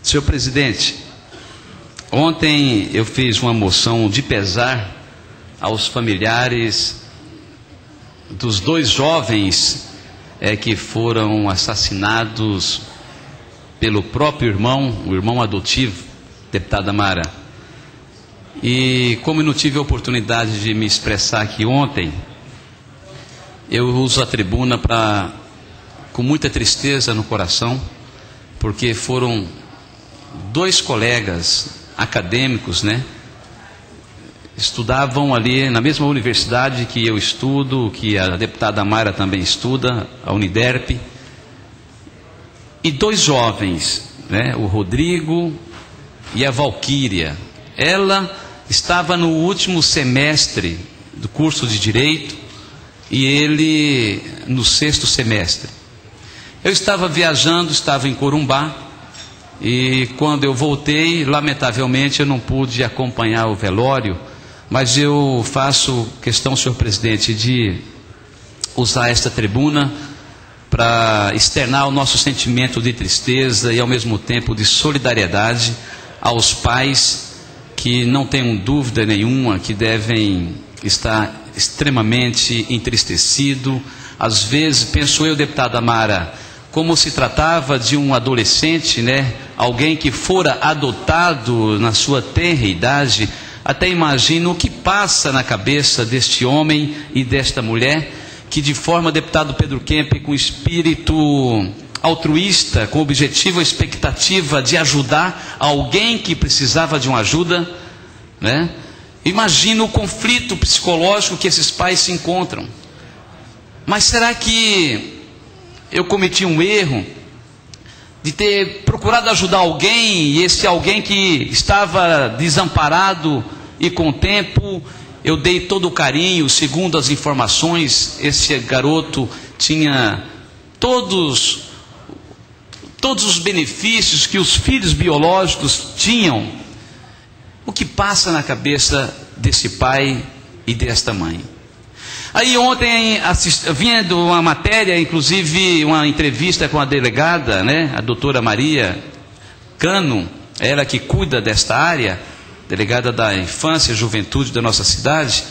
Senhor presidente, ontem eu fiz uma moção de pesar aos familiares dos dois jovens que foram assassinados pelo próprio irmão, o irmão adotivo, deputada Mara. E como eu não tive a oportunidade de me expressar aqui ontem, eu uso a tribuna com muita tristeza no coração, porque foram dois colegas acadêmicos, estudavam ali na mesma universidade que eu estudo, que a deputada Mara também estuda, a Uniderp, e dois jovens, o Rodrigo e a Valquíria. Ela estava no último semestre do curso de Direito e ele no 6º semestre. Eu estava viajando, estava em Corumbá, e quando eu voltei, lamentavelmente eu não pude acompanhar o velório, mas eu faço questão, senhor presidente, de usar esta tribuna para externar o nosso sentimento de tristeza e ao mesmo tempo de solidariedade aos pais que não tenham dúvida nenhuma que devem estar extremamente entristecidos. Às vezes, penso eu, deputada Mara, como se tratava de um adolescente, alguém que fora adotado na sua tenra idade, até imagino o que passa na cabeça deste homem e desta mulher, que de forma, deputado Pedro Kempe, com espírito altruísta, com objetivo e expectativa de ajudar alguém que precisava de uma ajuda, Imagino o conflito psicológico que esses pais se encontram. Mas será que eu cometi um erro de ter procurado ajudar alguém, e esse alguém que estava desamparado, e com o tempo eu dei todo o carinho? Segundo as informações, esse garoto tinha todos os benefícios que os filhos biológicos tinham. O que passa na cabeça desse pai e desta mãe? Aí ontem, vendo uma matéria, inclusive uma entrevista com a delegada, a doutora Maria Cano, ela que cuida desta área, delegada da infância e juventude da nossa cidade,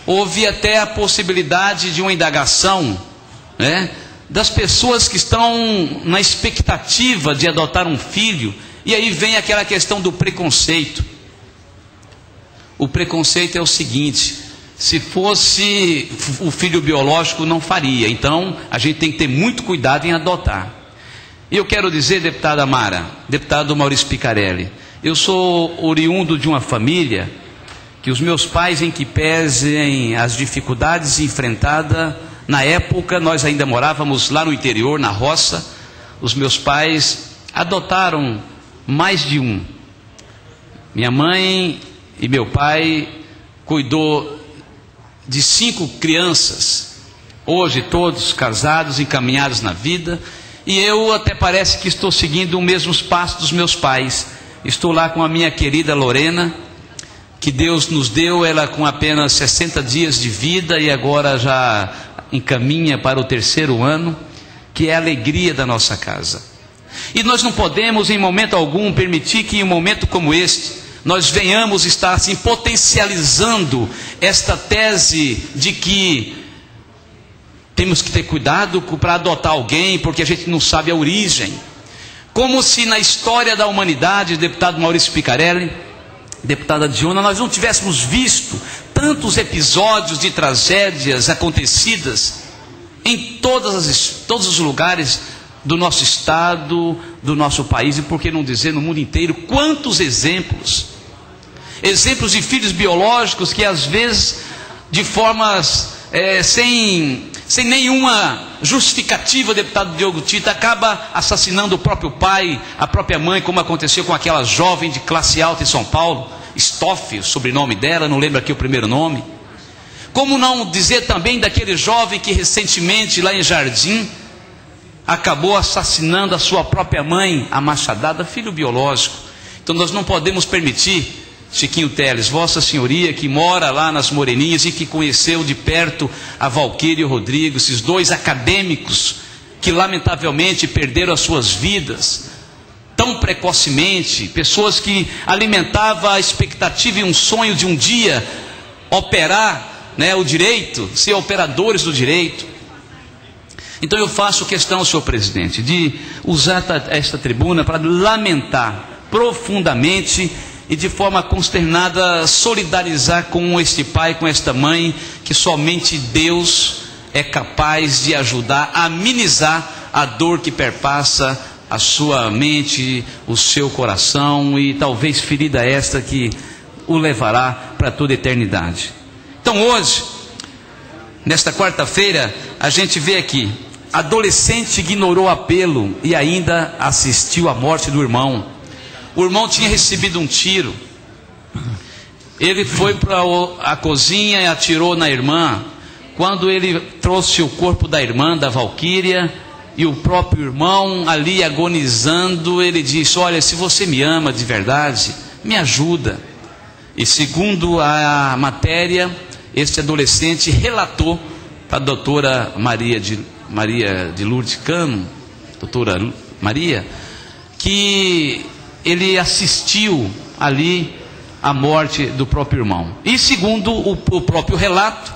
houve até a possibilidade de uma indagação, das pessoas que estão na expectativa de adotar um filho, e aí vem aquela questão do preconceito. O preconceito é o seguinte: se fosse o filho biológico não faria, então a gente tem que ter muito cuidado em adotar. E eu quero dizer, deputada Mara, deputado Maurício Picarelli, eu sou oriundo de uma família que os meus pais, em que pesem as dificuldades enfrentadas, na época nós ainda morávamos lá no interior, na roça, os meus pais adotaram mais de um. Minha mãe e meu pai cuidou de 5 crianças, hoje todos casados, encaminhados na vida, e eu até parece que estou seguindo o mesmo passo dos meus pais. Estou lá com a minha querida Lorena, que Deus nos deu, ela com apenas 60 dias de vida e agora já encaminha para o 3º ano, que é a alegria da nossa casa. E nós não podemos em momento algum permitir que em um momento como este nós venhamos estar assim potencializando esta tese de que temos que ter cuidado para adotar alguém porque a gente não sabe a origem. Como se na história da humanidade, deputado Maurício Picarelli, deputada Diona, nós não tivéssemos visto tantos episódios de tragédias acontecidas em todos os lugares do nosso estado, do nosso país, e por que não dizer no mundo inteiro. Quantos exemplos de filhos biológicos que às vezes de formas sem nenhuma justificativa, deputado Diogo Tita, acaba assassinando o próprio pai, a própria mãe, como aconteceu com aquela jovem de classe alta em São Paulo, Stoff, o sobrenome dela, não lembro aqui o primeiro nome. Como não dizer também daquele jovem que recentemente lá em Jardim acabou assassinando a sua própria mãe, a machadada, filho biológico. Então nós não podemos permitir, Chiquinho Teles, Vossa Senhoria, que mora lá nas Moreninhas e que conheceu de perto a Valquíria e o Rodrigo, esses dois acadêmicos que lamentavelmente perderam as suas vidas tão precocemente, pessoas que alimentavam a expectativa e um sonho de um dia operar, né, o direito, ser operadores do direito. Então eu faço questão, senhor presidente, de usar esta tribuna para lamentar profundamente e de forma consternada solidarizar com este pai, com esta mãe, que somente Deus é capaz de ajudar a amenizar a dor que perpassa a sua mente, o seu coração, e talvez ferida esta que o levará para toda a eternidade. Então hoje, nesta quarta-feira, a gente vê aqui: adolescente ignorou apelo e ainda assistiu à morte do irmão. O irmão tinha recebido um tiro. Ele foi para a cozinha e atirou na irmã. Quando ele trouxe o corpo da irmã, da Valquíria, e o próprio irmão ali agonizando, ele disse: olha, se você me ama de verdade, me ajuda. E segundo a matéria, este adolescente relatou para a doutora Maria de Lourdes Cano, doutora Maria, que ele assistiu ali à morte do próprio irmão. E segundo o próprio relato,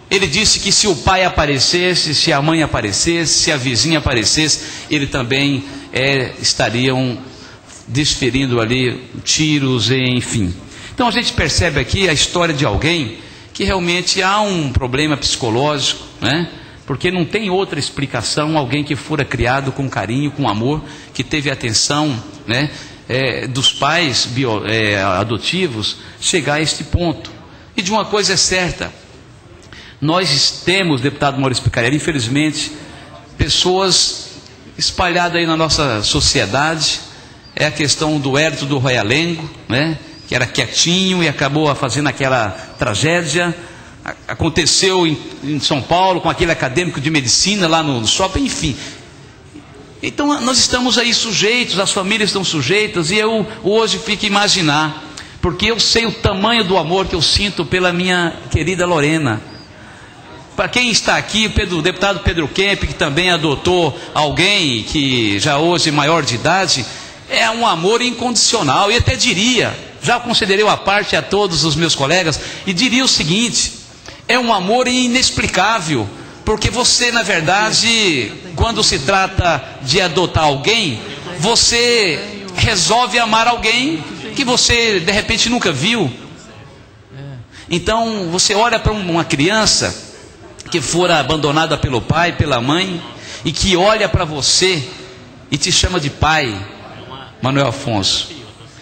ele disse que se o pai aparecesse, se a mãe aparecesse, se a vizinha aparecesse, ele também estariam desferindo ali tiros, enfim. Então a gente percebe aqui a história de alguém que realmente há um problema psicológico, né? Porque não tem outra explicação, alguém que fora criado com carinho, com amor, que teve atenção, né, dos pais adotivos, chegar a este ponto. E de uma coisa é certa, nós temos, deputado Maurício Picarelli, infelizmente, pessoas espalhadas aí na nossa sociedade. É a questão do Hérito do Royalengo, né, que era quietinho e acabou fazendo aquela tragédia. Aconteceu em São Paulo com aquele acadêmico de medicina lá no shopping, enfim. Então nós estamos aí sujeitos, as famílias estão sujeitas, e eu hoje fico a imaginar, porque eu sei o tamanho do amor que eu sinto pela minha querida Lorena. Para quem está aqui, o deputado Pedro Kemp, que também adotou alguém que já hoje é maior de idade, é um amor incondicional. E até diria, já considerei à parte a todos os meus colegas, e diria o seguinte: é um amor inexplicável, porque você, na verdade, quando se trata de adotar alguém, você resolve amar alguém que você de repente nunca viu. Então você olha para uma criança que fora abandonada pelo pai, pela mãe, e que olha para você e te chama de pai, Manuel Afonso,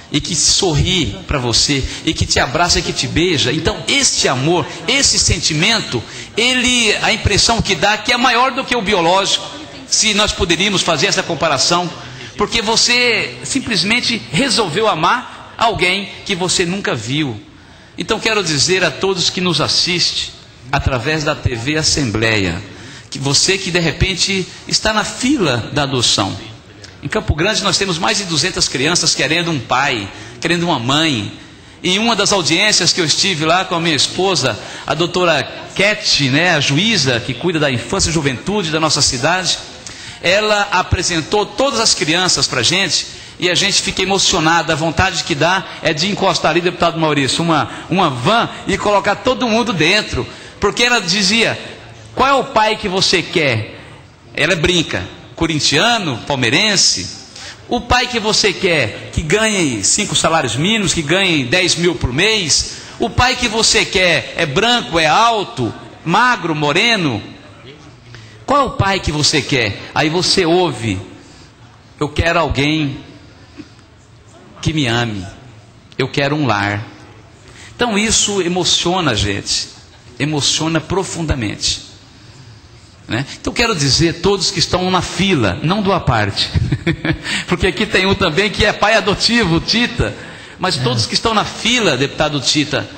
e que sorri para você, e que te abraça e que te beija. Então este amor, esse sentimento, a impressão que dá que é maior do que o biológico, se nós poderíamos fazer essa comparação, porque você simplesmente resolveu amar alguém que você nunca viu. Então quero dizer a todos que nos assistem através da TV Assembleia, que você que de repente está na fila da adoção. Em Campo Grande nós temos mais de 200 crianças querendo um pai, querendo uma mãe. E uma das audiências que eu estive lá com a minha esposa, a doutora Cat, né, a juíza que cuida da infância e juventude da nossa cidade, ela apresentou todas as crianças para a gente, e a gente fica emocionado. A vontade que dá é de encostar ali, deputado Maurício, uma van e colocar todo mundo dentro, porque ela dizia: qual é o pai que você quer? Ela brinca: corintiano, palmeirense. O pai que você quer, que ganhe 5 salários mínimos, que ganhe 10 mil por mês. O pai que você quer é branco, é alto, magro, moreno. Qual é o pai que você quer? Aí você ouve: eu quero alguém que me ame, eu quero um lar. Então isso emociona a gente, emociona profundamente, né? Então quero dizer, todos que estão na fila, não do à parte, porque aqui tem um também que é pai adotivo, Tita, mas todos que estão na fila, deputado Tita,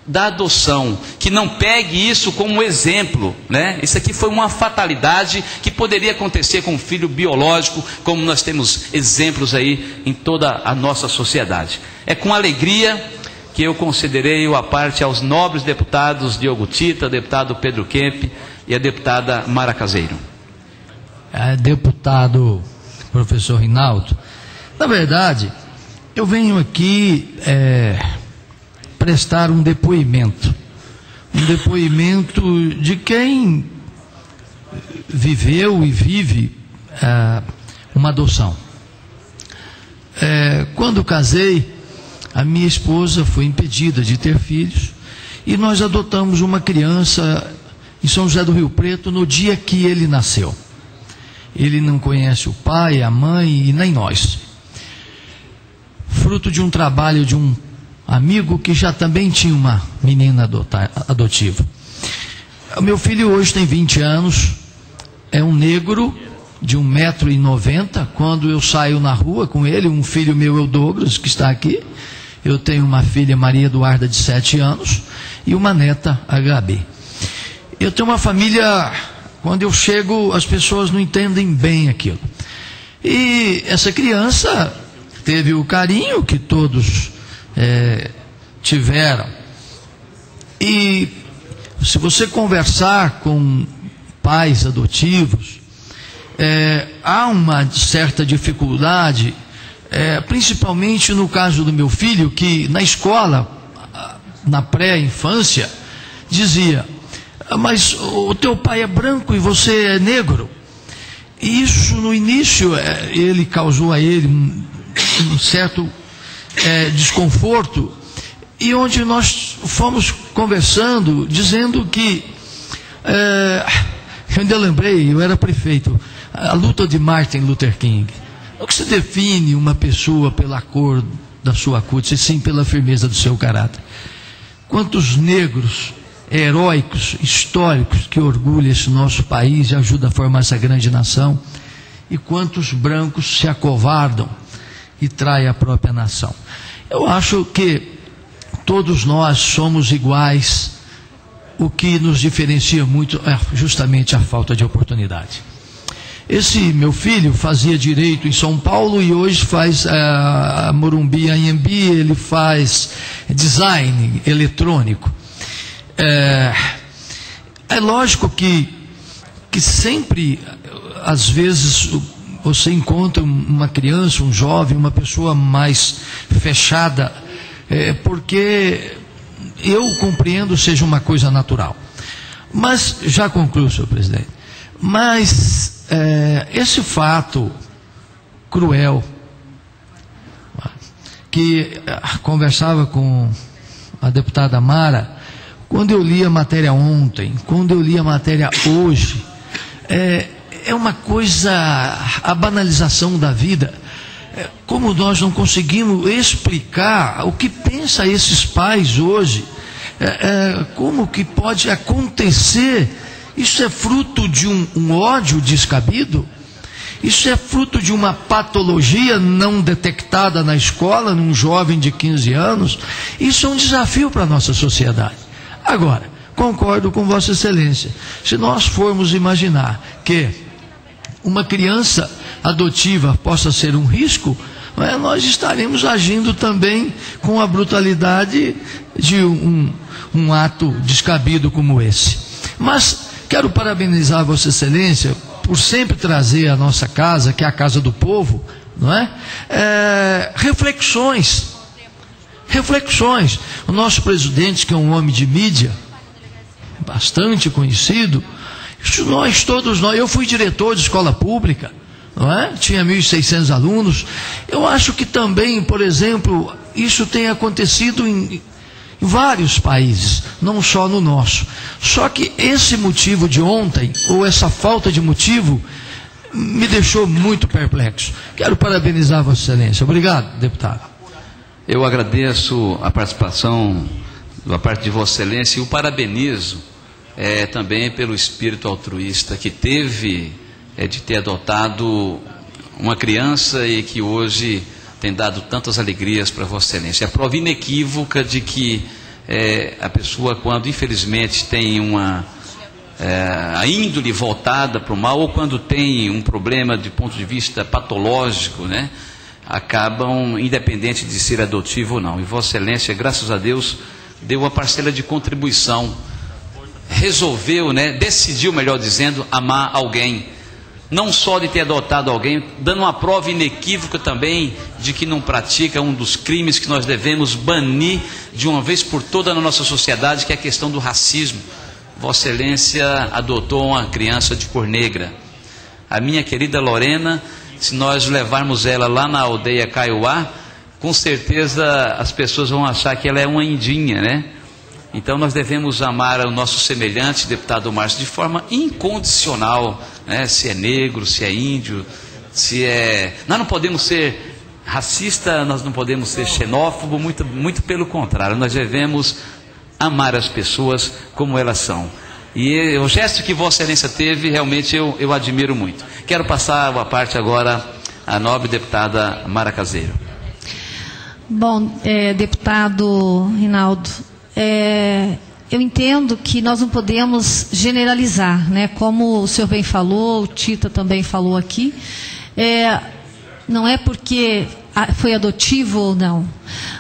da adoção, que não pegue isso como exemplo, né? Isso aqui foi uma fatalidade que poderia acontecer com um filho biológico, como nós temos exemplos aí em toda a nossa sociedade. É com alegria que eu considerei à parte aos nobres deputados Diogo Tita, deputado Pedro Kemp e a deputada Mara Caseiro. Deputado professor Rinaldo, Na verdade, eu venho aqui prestar um depoimento de quem viveu e vive uma adoção. Quando casei, a minha esposa foi impedida de ter filhos e nós adotamos uma criança em São José do Rio Preto no dia que ele nasceu. Ele não conhece o pai, a mãe e nem nós. Fruto de um trabalho de um amigo que já também tinha uma menina adotiva. O meu filho hoje tem 20 anos, é um negro de 1,90 m. Quando eu saio na rua com ele, um filho meu é o Douglas, que está aqui. Eu tenho uma filha, Maria Eduarda, de 7 anos, e uma neta, HB. Eu tenho uma família, quando eu chego, as pessoas não entendem bem aquilo. E essa criança teve o carinho que todos tiveram. E se você conversar com pais adotivos, há uma certa dificuldade, principalmente no caso do meu filho, que na escola, na pré-infância, dizia: mas o teu pai é branco e você é negro. E isso no início ele causou a ele um certo desconforto, e onde nós fomos conversando, dizendo que eu ainda lembrei, eu era prefeito, a luta de Martin Luther King. Não que se define uma pessoa pela cor da sua cútis, e sim pela firmeza do seu caráter. Quantos negros heróicos, históricos, que orgulham esse nosso país e ajudam a formar essa grande nação, e quantos brancos se acovardam e traem a própria nação. Eu acho que todos nós somos iguais. O que nos diferencia muito é justamente a falta de oportunidade. Esse meu filho fazia direito em São Paulo e hoje faz a Morumbi, a Anhembi, ele faz design eletrônico. É lógico que sempre, às vezes, você encontra uma criança, um jovem, uma pessoa mais fechada, porque eu compreendo seja uma coisa natural. Mas, já concluo, senhor presidente, mas esse fato cruel, que conversava com a deputada Mara, quando eu li a matéria ontem, quando eu li a matéria hoje, é uma coisa, a banalização da vida. Como nós não conseguimos explicar o que pensam esses pais hoje, como que pode acontecer? Isso é fruto de um ódio descabido? Isso é fruto de uma patologia não detectada na escola, num jovem de 15 anos? Isso é um desafio para a nossa sociedade. Agora, concordo com Vossa Excelência, se nós formos imaginar que uma criança adotiva possa ser um risco, nós estaremos agindo também com a brutalidade de um ato descabido como esse. Mas quero parabenizar Vossa Excelência por sempre trazer à nossa casa, que é a casa do povo, não é? Reflexões. O nosso presidente, que é um homem de mídia, bastante conhecido, todos nós, eu fui diretor de escola pública, não é? Tinha 1.600 alunos. Eu acho que também, por exemplo, isso tem acontecido em vários países, não só no nosso. Só que esse motivo de ontem, ou essa falta de motivo, me deixou muito perplexo. Quero parabenizar Vossa Excelência. Obrigado, deputado. Eu agradeço a participação da parte de Vossa Excelência e o parabenizo também pelo espírito altruísta que teve de ter adotado uma criança e que hoje tem dado tantas alegrias para Vossa Excelência. É a prova inequívoca de que a pessoa, quando infelizmente tem a índole voltada para o mal, ou quando tem um problema de ponto de vista patológico, né, acabam, independente de ser adotivo ou não. E Vossa Excelência, graças a Deus, deu uma parcela de contribuição, resolveu, decidiu, melhor dizendo, amar alguém. não só de ter adotado alguém, dando uma prova inequívoca também de que não pratica um dos crimes que nós devemos banir de uma vez por toda na nossa sociedade, que é a questão do racismo. Vossa Excelência adotou uma criança de cor negra. A minha querida Lorena, se nós levarmos ela lá na aldeia Kaiowá, com certeza as pessoas vão achar que ela é uma indinha, né? Então nós devemos amar o nosso semelhante, deputado Márcio, de forma incondicional, né? Se é negro, se é índio, se é... Nós não podemos ser racista, nós não podemos ser xenófobo, muito pelo contrário, nós devemos amar as pessoas como elas são. E o gesto que Vossa Excelência teve, realmente eu admiro muito. Quero passar a parte agora à nobre deputada Mara Caseiro. Bom, deputado Rinaldo, eu entendo que nós não podemos generalizar, né? Como o senhor bem falou, o Tita também falou aqui, não é porque foi adotivo ou não,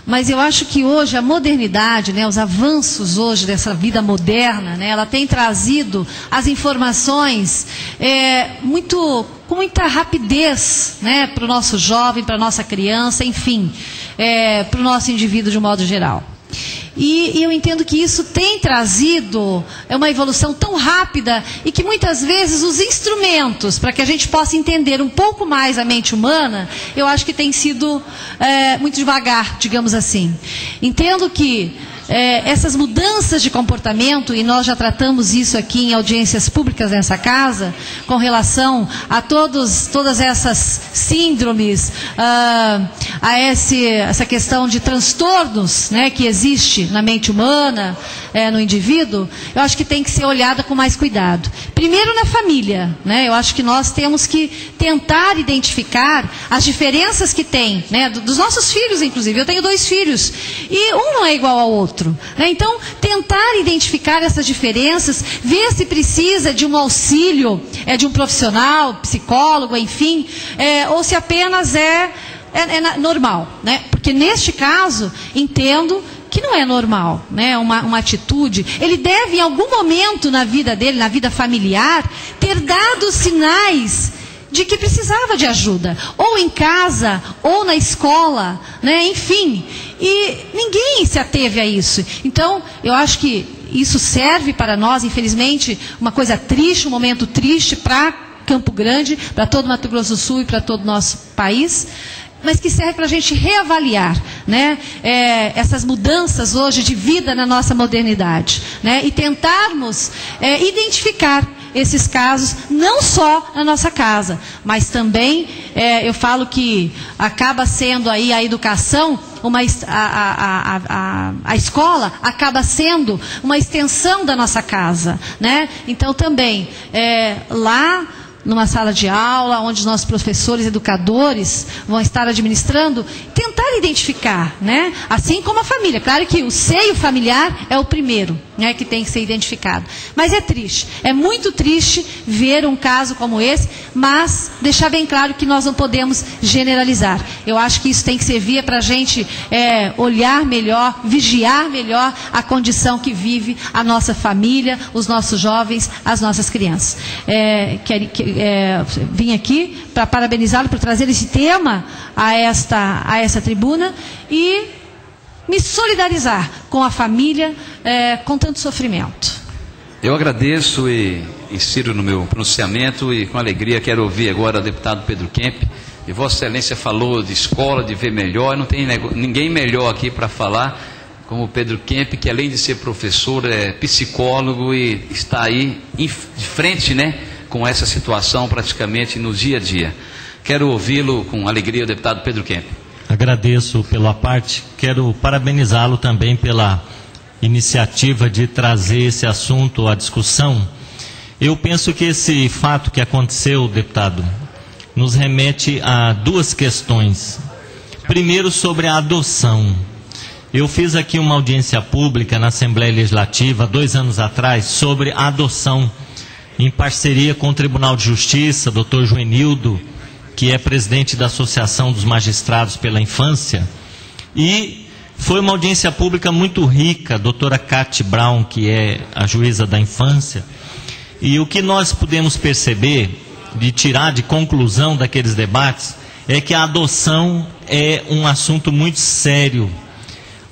mas eu acho que hoje a modernidade, né, os avanços hoje dessa vida moderna, né, ela tem trazido as informações com muita rapidez, né, para o nosso jovem, para a nossa criança, enfim, para o nosso indivíduo de um modo geral. E eu entendo que isso tem trazido uma evolução tão rápida e que muitas vezes os instrumentos para que a gente possa entender um pouco mais a mente humana, eu acho que tem sido muito devagar, digamos assim. Entendo que essas mudanças de comportamento, e nós já tratamos isso aqui em audiências públicas nessa casa, com relação a todas essas síndromes, essa questão de transtornos, né, que existe na mente humana, no indivíduo, eu acho que tem que ser olhada com mais cuidado. Primeiro na família, né, eu acho que nós temos que tentar identificar as diferenças que tem, né, dos nossos filhos, inclusive. Eu tenho 2 filhos, e um não é igual ao outro. Então, tentar identificar essas diferenças, ver se precisa de um auxílio, de um profissional, psicólogo, enfim, ou se apenas é normal, né? Porque neste caso, entendo que não é normal, né? Uma atitude. Ele deve, em algum momento na vida dele, na vida familiar, ter dado sinais de que precisava de ajuda, ou em casa, ou na escola, né? Enfim, e ninguém se ateve a isso. Então, eu acho que isso serve para nós, infelizmente, uma coisa triste, um momento triste para Campo Grande, para todo Mato Grosso do Sul e para todo o nosso país, mas que serve para a gente reavaliar, né, essas mudanças hoje de vida na nossa modernidade, né, e tentarmos identificar esses casos, não só na nossa casa, mas também, eu falo que acaba sendo aí a educação, a escola acaba sendo uma extensão da nossa casa, né? Então também, lá numa sala de aula, onde os nossos professores, educadores vão estar administrando, tentar identificar, né? Assim como a família. Claro que o seio familiar é o primeiro, né, que tem que ser identificado. Mas é triste, é muito triste ver um caso como esse, mas deixar bem claro que nós não podemos generalizar. Eu acho que isso tem que servir para a gente olhar melhor, vigiar melhor a condição que vive a nossa família, os nossos jovens, as nossas crianças. Vim aqui para parabenizá-lo por trazer esse tema a essa tribuna e me solidarizar com a família com tanto sofrimento. Eu agradeço e insiro no meu pronunciamento e com alegria quero ouvir agora o deputado Pedro Kemp. E Vossa Excelência falou de escola, de ver melhor, não tem ninguém melhor aqui para falar como o Pedro Kemp, que além de ser professor, é psicólogo e está aí de frente, né, com essa situação praticamente no dia a dia. Quero ouvi-lo com alegria, o deputado Pedro Kemp. Agradeço pela parte, quero parabenizá-lo também pela iniciativa de trazer esse assunto à discussão. Eu penso que esse fato que aconteceu, deputado, nos remete a 2 questões. Primeiro, sobre a adoção. Eu fiz aqui uma audiência pública na Assembleia Legislativa, 2 anos atrás, sobre a adoção, em parceria com o Tribunal de Justiça, Dr. Joenildo, que é presidente da Associação dos Magistrados pela Infância, e foi uma audiência pública muito rica, a doutora Cate Brown, que é a juíza da infância, e o que nós pudemos perceber de tirar de conclusão daqueles debates é que a adoção é um assunto muito sério.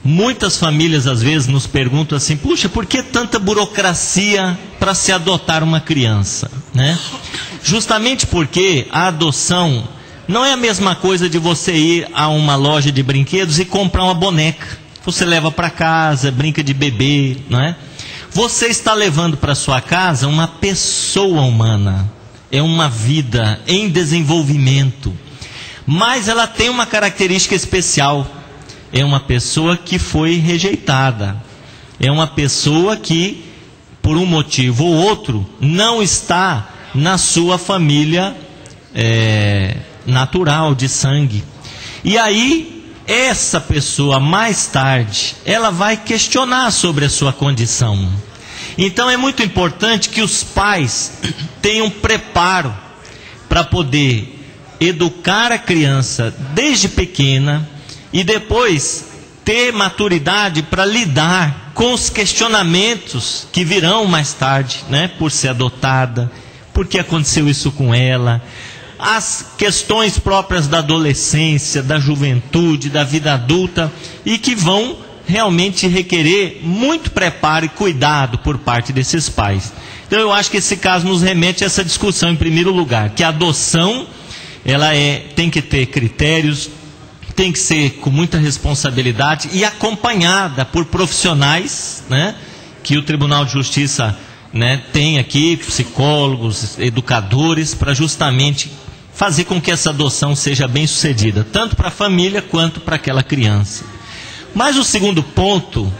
Muitas famílias às vezes nos perguntam assim: puxa, por que tanta burocracia para se adotar uma criança, né? Justamente porque a adoção não é a mesma coisa de você ir a uma loja de brinquedos e comprar uma boneca. Você leva para casa, brinca de bebê, não é? Você está levando para sua casa uma pessoa humana, é uma vida em desenvolvimento, mas ela tem uma característica especial: é uma pessoa que foi rejeitada, é uma pessoa que, por um motivo ou outro, não está na sua família natural, de sangue. E aí, essa pessoa, mais tarde, ela vai questionar sobre a sua condição. Então é muito importante que os pais tenham preparo para poder educar a criança desde pequena e depois ter maturidade para lidar com os questionamentos que virão mais tarde, né? Por ser adotada, por que aconteceu isso com ela, as questões próprias da adolescência, da juventude, da vida adulta, e que vão realmente requerer muito preparo e cuidado por parte desses pais. Então eu acho que esse caso nos remete a essa discussão, em primeiro lugar, que a adoção ela tem que ter critérios, tem que ser com muita responsabilidade e acompanhada por profissionais, né, que o Tribunal de Justiça, né, tem aqui, psicólogos, educadores, para justamente fazer com que essa adoção seja bem sucedida, tanto para a família quanto para aquela criança. Mas o segundo ponto,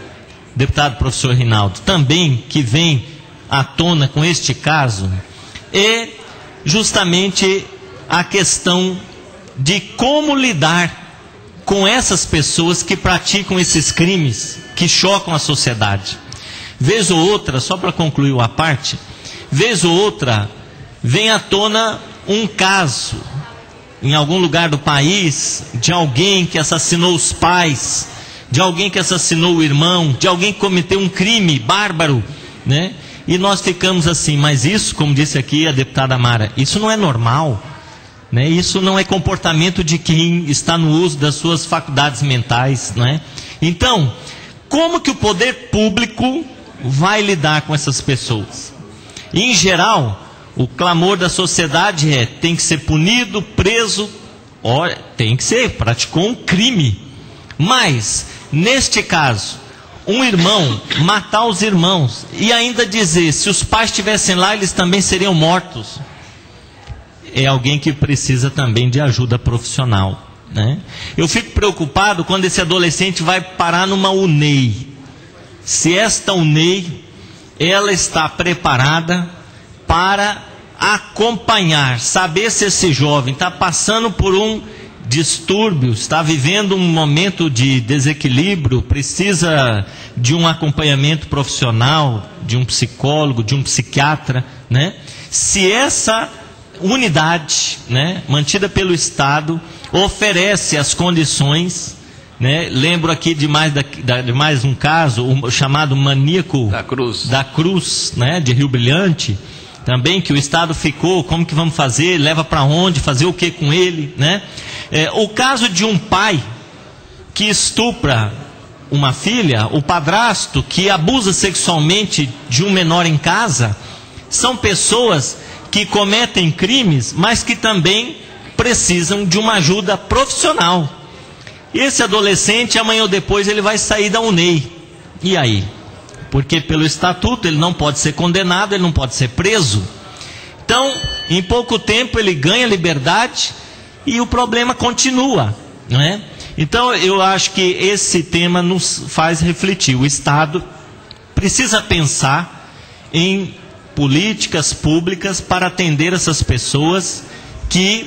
deputado professor Rinaldo, também que vem à tona com este caso, é justamente a questão de como lidar com essas pessoas que praticam esses crimes que chocam a sociedade. Vez ou outra, só para concluir a parte, vez ou outra vem à tona um caso em algum lugar do país de alguém que assassinou os pais, de alguém que assassinou o irmão, de alguém que cometeu um crime bárbaro, né? E nós ficamos assim, mas isso, como disse aqui a deputada Mara, isso não é normal, né? Isso não é comportamento de quem está no uso das suas faculdades mentais, né? Então, como que o poder público vai lidar com essas pessoas? Em geral, o clamor da sociedade tem que ser punido, preso, tem que ser, praticou um crime. Mas, neste caso, um irmão matar os irmãos e ainda dizer, se os pais estivessem lá, eles também seriam mortos, é alguém que precisa também de ajuda profissional, né? Eu fico preocupado quando esse adolescente vai parar numa UNEI. Se esta UNEI, ela está preparada para acompanhar, saber se esse jovem está passando por um distúrbio, está vivendo um momento de desequilíbrio, precisa de um acompanhamento profissional, de um psicólogo, de um psiquiatra, né? Se essa unidade, né, mantida pelo Estado, oferece as condições, né? Lembro aqui de mais um caso, o chamado maníaco da Cruz, né, de Rio Brilhante, também, que o Estado ficou, como que vamos fazer, leva para onde, fazer o que com ele, né? O caso de um pai que estupra uma filha, o padrasto que abusa sexualmente de um menor em casa, são pessoas que cometem crimes, mas que também precisam de uma ajuda profissional. Esse adolescente, amanhã ou depois, ele vai sair da UNEI. E aí? Porque pelo estatuto ele não pode ser condenado, ele não pode ser preso. Então, em pouco tempo ele ganha liberdade e o problema continua, não é? Então, eu acho que esse tema nos faz refletir. O Estado precisa pensar em políticas públicas para atender essas pessoas que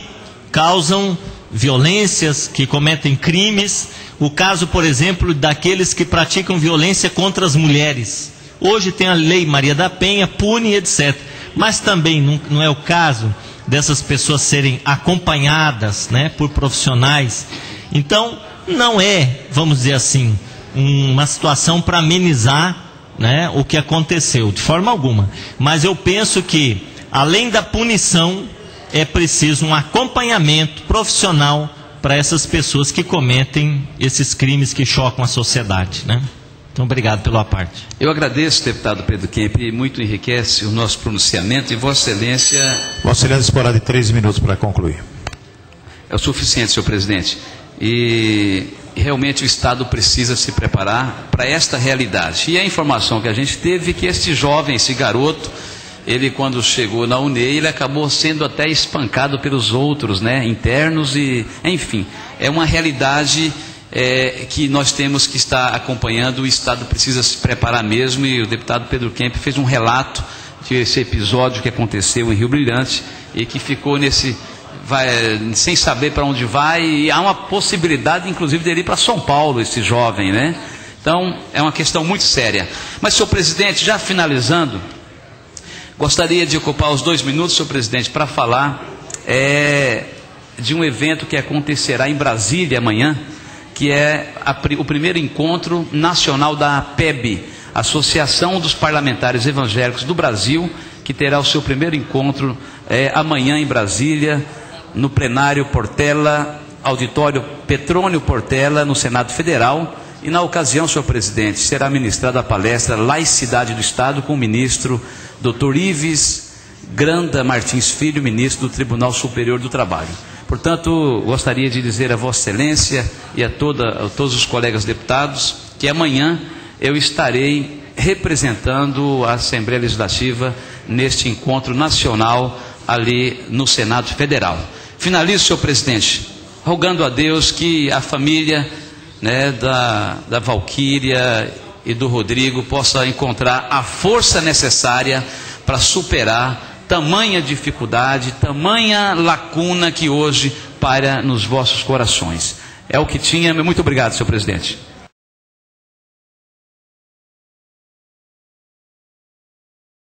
causam violências, que cometem crimes. O caso, por exemplo, daqueles que praticam violência contra as mulheres. Hoje tem a Lei Maria da Penha, pune, etc. Mas também não é o caso dessas pessoas serem acompanhadas, né, por profissionais. Então, não é, vamos dizer assim, uma situação para amenizar, né, o que aconteceu, de forma alguma. Mas eu penso que, além da punição, é preciso um acompanhamento profissional para essas pessoas que cometem esses crimes que chocam a sociedade, né? Então, obrigado pela parte. Eu agradeço, deputado Pedro Kemp, muito enriquece o nosso pronunciamento, e Vossa Excelência... Vossa Excelência disporá de 3 minutos para concluir. É o suficiente, senhor presidente. E realmente o Estado precisa se preparar para esta realidade. E a informação que a gente teve é que este jovem, esse garoto, ele quando chegou na UNEI, ele acabou sendo até espancado pelos outros, né, internos, e enfim, é uma realidade que nós temos que estar acompanhando. O Estado precisa se preparar mesmo, e o deputado Pedro Kemp fez um relato desse episódio que aconteceu em Rio Brilhante e que ficou sem saber para onde vai, e há uma possibilidade inclusive de ir para São Paulo, esse jovem, né? Então é uma questão muito séria. Mas, senhor presidente, já finalizando, gostaria de ocupar os 2 minutos, senhor presidente, para falar de um evento que acontecerá em Brasília amanhã, que é o primeiro encontro nacional da APEB, Associação dos Parlamentares Evangélicos do Brasil, que terá o seu primeiro encontro amanhã em Brasília, no plenário Portela, auditório Petrônio Portela, no Senado Federal. E na ocasião, senhor presidente, será ministrada a palestra Laicidade do Estado com o ministro Dr. Ives Granda Martins Filho, ministro do Tribunal Superior do Trabalho. Portanto, gostaria de dizer a Vossa Excelência e a todos os colegas deputados que amanhã eu estarei representando a Assembleia Legislativa neste encontro nacional ali no Senado Federal. Finalizo, senhor presidente, rogando a Deus que a família, né, da Valquíria e do Rodrigo possa encontrar a força necessária para superar tamanha dificuldade, tamanha lacuna que hoje paira nos vossos corações. É o que tinha. Muito obrigado, senhor presidente.